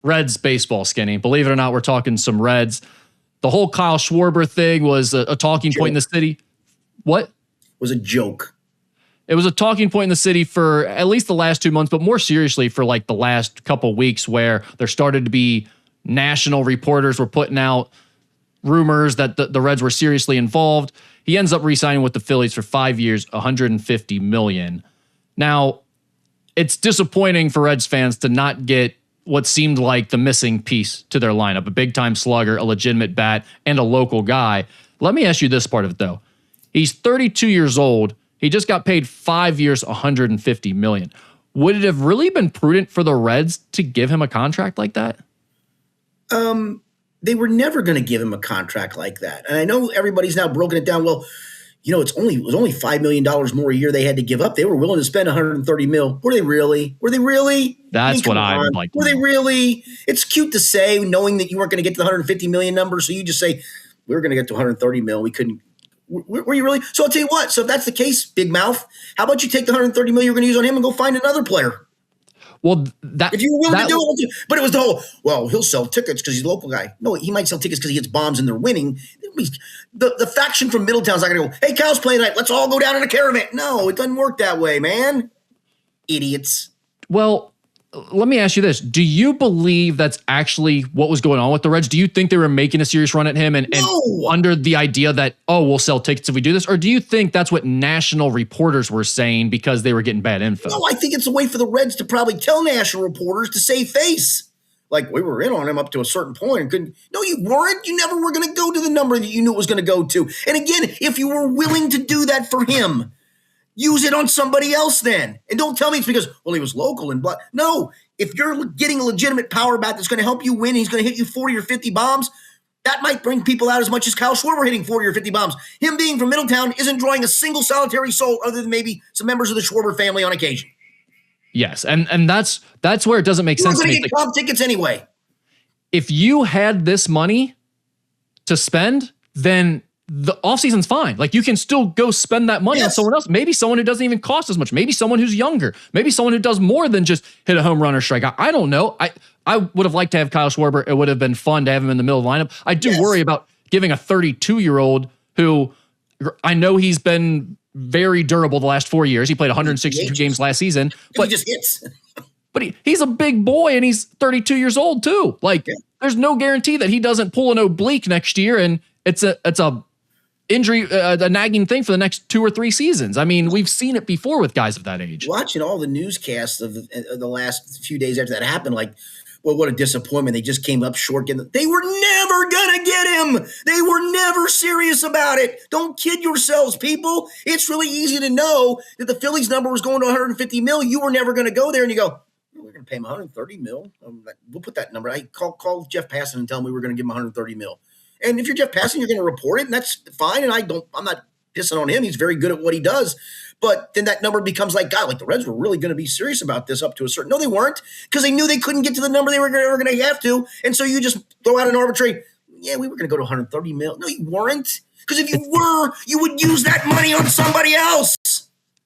Reds baseball, Skinny. Believe it or not, we're talking some Reds. The whole Kyle Schwarber thing was a talking point in the city. What? It was a joke. It was a talking point in the city for at least the last 2 months, but more seriously for like the last couple weeks, where there started to be national reporters were putting out rumors that the Reds were seriously involved. He ends up re-signing with the Phillies for 5 years, $150 million. Now, it's disappointing for Reds fans to not get what seemed like the missing piece to their lineup, a big-time slugger, a legitimate bat, and a local guy. Let me ask you this part of it, though. He's 32 years old. He just got paid 5 years, $150 million. Would it have really been prudent for the Reds to give him a contract like that? They were never going to give him a contract like that. And I know everybody's now broken it down. Well, it was only $5 million more a year they had to give up. They were willing to spend $130 million. Were they really? That's what I would like to know. Were they really? It's cute to say, knowing that you weren't going to get to the $150 million number. So you just say, we were going to get to $130 million. We couldn't. Were you really? So I'll tell you what. So if that's the case, big mouth, how about you take the $130 million you're going to use on him and go find another player? Well, if you were willing to do it, but it was the whole, well, he'll sell tickets because he's a local guy. No, he might sell tickets because he hits bombs and they're winning. The faction from Middletown's not going to go, hey, Cal's playing tonight. Let's all go down in a caravan. No, it doesn't work that way, man. Idiots. Well, let me ask you this. Do you believe that's actually what was going on with the Reds? Do you think they were making a serious run at him and under the idea that, oh, we'll sell tickets if we do this? Or do you think that's what national reporters were saying because they were getting bad info? No, I think it's a way for the Reds to probably tell national reporters to save face. Like, we were in on him up to a certain point. No, you weren't. You never were going to go to the number that you knew it was going to go to. And again, if you were willing to do that for him, use it on somebody else then. And don't tell me it's because, well, he was local and blah. No, if you're getting a legitimate power bat that's going to help you win, he's going to hit you 40 or 50 bombs, that might bring people out as much as Kyle Schwarber hitting 40 or 50 bombs. Him being from Middletown isn't drawing a single solitary soul other than maybe some members of the Schwarber family on occasion. Yes, and that's where it doesn't make sense to me. You're going to get comp tickets anyway. If you had this money to spend, then the offseason's fine. Like, you can still go spend that money on someone else. Maybe someone who doesn't even cost as much. Maybe someone who's younger. Maybe someone who does more than just hit a home run or strike out. I don't know. I would have liked to have Kyle Schwarber. It would have been fun to have him in the middle of the lineup. I do worry about giving a 32-year-old who, I know he's been very durable the last 4 years. He played 162 games last season. But he just hits. But he's a big boy and he's 32 years old too. Like, there's no guarantee that he doesn't pull an oblique next year and it's a injury, a nagging thing for the next 2 or 3 seasons. I mean, we've seen it before with guys of that age. Watching all the newscasts of the last few days after that happened, like, well, what a disappointment. They just came up short. They were never going to get him. They were never serious about it. Don't kid yourselves, people. It's really easy to know that the Phillies number was going to $150 million. You were never going to go there. And you go, we're going to pay him $130 million. We'll put that number. I call Jeff Passan and tell him we were going to give him $130 million. And if you're Jeff Passan, you're going to report it, and that's fine. And I'm not pissing on him. He's very good at what he does. But then that number becomes like, God, like the Reds were really going to be serious about this up to a certain. No, they weren't, because they knew they couldn't get to the number they were going to have to. And so you just throw out an arbitrary, we were going to go to $130 million. No, you weren't. Because if you were, you would use that money on somebody else.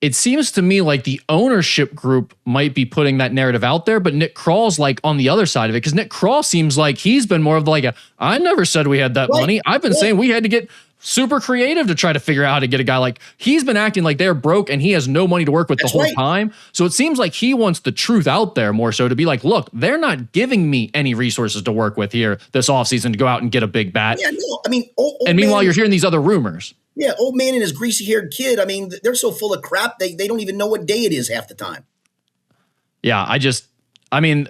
It seems to me like the ownership group might be putting that narrative out there, but Nick Kral's like on the other side of it, because Nick Kral seems like he's been more of like I never said we had that money. I've been saying we had to get super creative to try to figure out how to get a guy. Like, he's been acting like they're broke and he has no money to work with the whole time. So it seems like he wants the truth out there more so, to be like, look, they're not giving me any resources to work with here this offseason to go out and get a big bat. Yeah, no, I mean, and meanwhile, you're hearing these other rumors. Yeah, old man and his greasy-haired kid, I mean, they're so full of crap, they don't even know what day it is half the time. Yeah, I mean,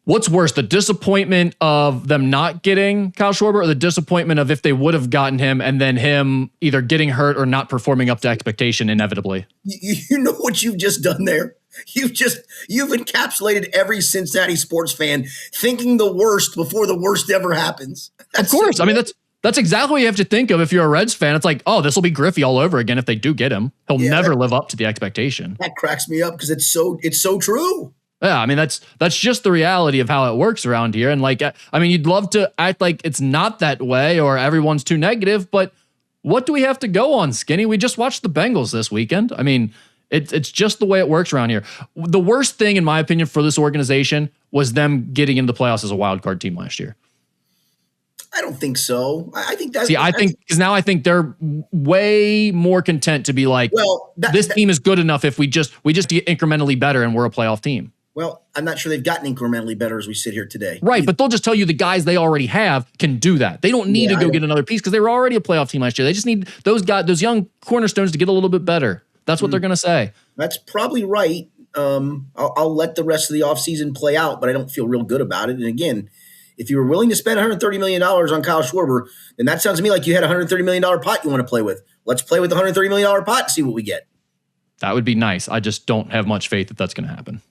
what's worse, the disappointment of them not getting Kyle Schwarber, or the disappointment of if they would have gotten him and then him either getting hurt or not performing up to expectation inevitably? You know what you've just done there? You've encapsulated every Cincinnati sports fan thinking the worst before the worst ever happens. Of course. I mean, that's exactly what you have to think of if you're a Reds fan. It's like, oh, this will be Griffey all over again if they do get him. He'll never live up to the expectation. That cracks me up because it's so true. Yeah, I mean, that's just the reality of how it works around here. And like, I mean, you'd love to act like it's not that way or everyone's too negative, but what do we have to go on, Skinny? We just watched the Bengals this weekend. I mean, it's just the way it works around here. The worst thing, in my opinion, for this organization was them getting into the playoffs as a wild card team last year. I don't think so. I think that's. See, I think because now I think they're way more content to be like, well, this team is good enough if we just get incrementally better and we're a playoff team. Well, I'm not sure they've gotten incrementally better as we sit here today. Right, but they'll just tell you the guys they already have can do that. They don't need to go get another piece because they were already a playoff team last year. They just need those young cornerstones to get a little bit better. That's what they're going to say. That's probably right. I'll let the rest of the offseason play out, but I don't feel real good about it. And again, if you were willing to spend $130 million on Kyle Schwarber, then that sounds to me like you had a $130 million pot you want to play with. Let's play with the $130 million pot and see what we get. That would be nice. I just don't have much faith that that's going to happen.